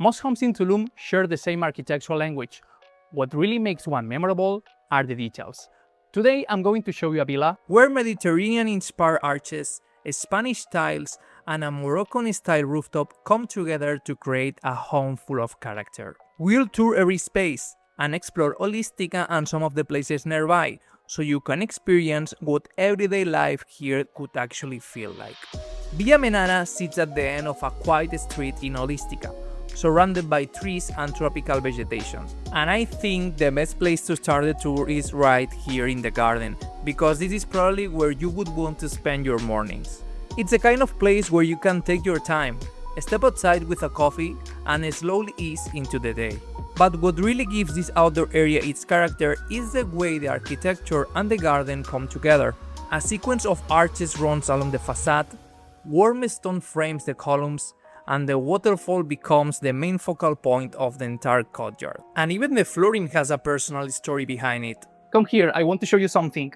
Most homes in Tulum share the same architectural language. What really makes one memorable are the details. Today I'm going to show you a villa where Mediterranean-inspired arches, Spanish tiles, and a Moroccan-style rooftop come together to create a home full of character. We'll tour every space and explore Holistica and some of the places nearby, so you can experience what everyday life here could actually feel like. Villa Menara sits at the end of a quiet street in Holistica, surrounded by trees and tropical vegetation. And I think the best place to start the tour is right here in the garden, because this is probably where you would want to spend your mornings. It's a kind of place where you can take your time, step outside with a coffee, and slowly ease into the day. But what really gives this outdoor area its character is the way the architecture and the garden come together. A sequence of arches runs along the facade, warm stone frames the columns, and the waterfall becomes the main focal point of the entire courtyard. And even the flooring has a personal story behind it. Come here, I want to show you something.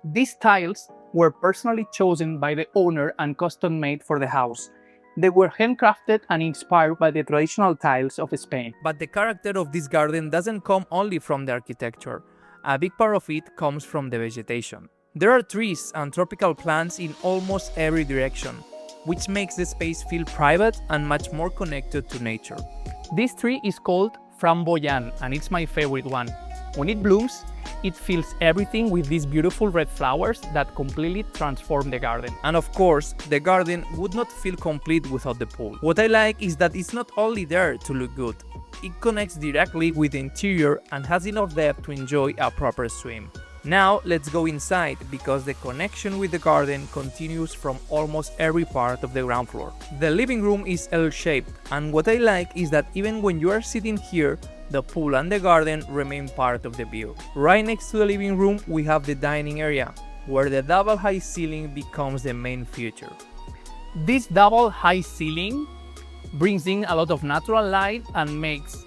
These tiles were personally chosen by the owner and custom made for the house. They were handcrafted and inspired by the traditional tiles of Spain. But the character of this garden doesn't come only from the architecture. A big part of it comes from the vegetation. There are trees and tropical plants in almost every direction, which makes the space feel private and much more connected to nature. This tree is called framboyan, and it's my favorite one. When it blooms, it fills everything with these beautiful red flowers that completely transform the garden. And of course, the garden would not feel complete without the pool. What I like is that it's not only there to look good, it connects directly with the interior and has enough depth to enjoy a proper swim. Now let's go inside, because the connection with the garden continues from almost every part of the ground floor. The living room is L-shaped, and what I like is that even when you are sitting here, the pool and the garden remain part of the view. Right next to the living room we have the dining area, where the double high ceiling becomes the main feature. This double high ceiling brings in a lot of natural light and makes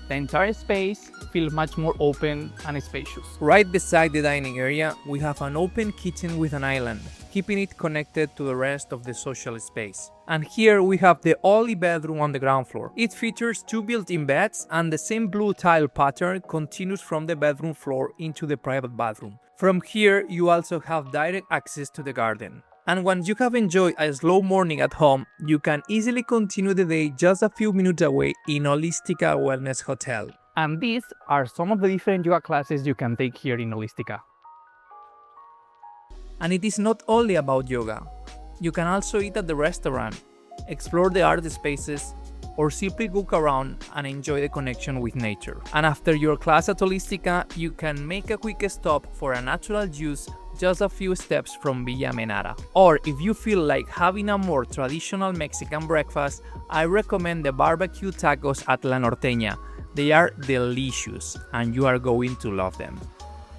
the entire space feel much more open and spacious. Right beside the dining area, we have an open kitchen with an island, keeping it connected to the rest of the social space. And here we have the only bedroom on the ground floor. It features 2 built-in beds, and the same blue tile pattern continues from the bedroom floor into the private bathroom. From here, you also have direct access to the garden. And once you have enjoyed a slow morning at home, you can easily continue the day just a few minutes away in Holistika Wellness Hotel. And these are some of the different yoga classes you can take here in Holistica. And it is not only about yoga. You can also eat at the restaurant, explore the art spaces, or simply walk around and enjoy the connection with nature. And after your class at Holistica, you can make a quick stop for a natural juice just a few steps from Villa Menara. Or if you feel like having a more traditional Mexican breakfast, I recommend the barbecue tacos at La Norteña. They are delicious and you are going to love them.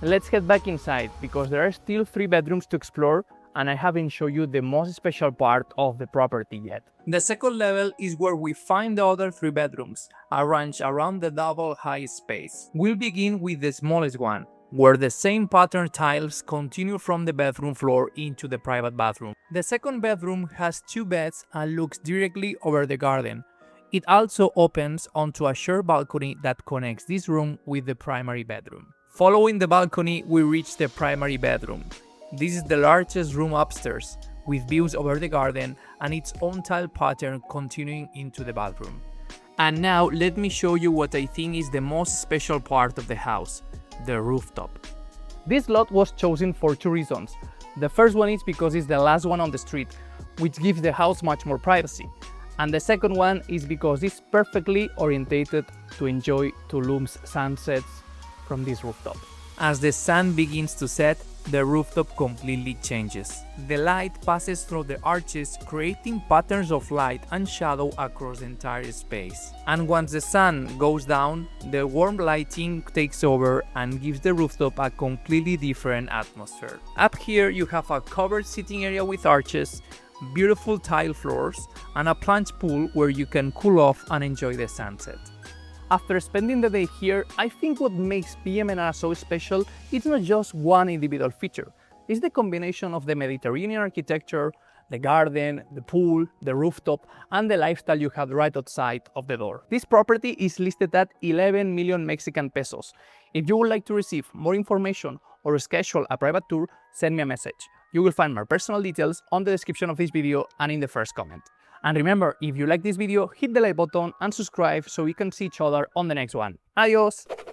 Let's head back inside, because there are still 3 bedrooms to explore, and I haven't shown you the most special part of the property yet. The second level is where we find the other 3 bedrooms, arranged around the double high space. We'll begin with the smallest one, where the same pattern tiles continue from the bedroom floor into the private bathroom. The second bedroom has 2 beds and looks directly over the garden. It also opens onto a shared balcony that connects this room with the primary bedroom. Following the balcony, we reach the primary bedroom. This is the largest room upstairs, with views over the garden and its own tile pattern continuing into the bathroom. And now let me show you what I think is the most special part of the house, the rooftop. This lot was chosen for 2 reasons. The first one is because it's the last one on the street, which gives the house much more privacy. And the second one is because it's perfectly orientated to enjoy Tulum's sunsets from this rooftop. As the sun begins to set, the rooftop completely changes. The light passes through the arches, creating patterns of light and shadow across the entire space. And once the sun goes down, the warm lighting takes over and gives the rooftop a completely different atmosphere. Up here you have a covered sitting area with arches, beautiful tile floors, and a plunge pool where you can cool off and enjoy the sunset. After spending the day here, I think what makes Villa Menara so special is not just one individual feature. It's the combination of the Mediterranean architecture, the garden, the pool, the rooftop, and the lifestyle you have right outside of the door. This property is listed at 11 million Mexican pesos. If you would like to receive more information or schedule a private tour, send me a message. You will find my personal details on the description of this video and in the first comment. And remember, if you like this video, hit the like button and subscribe so we can see each other on the next one. Adios!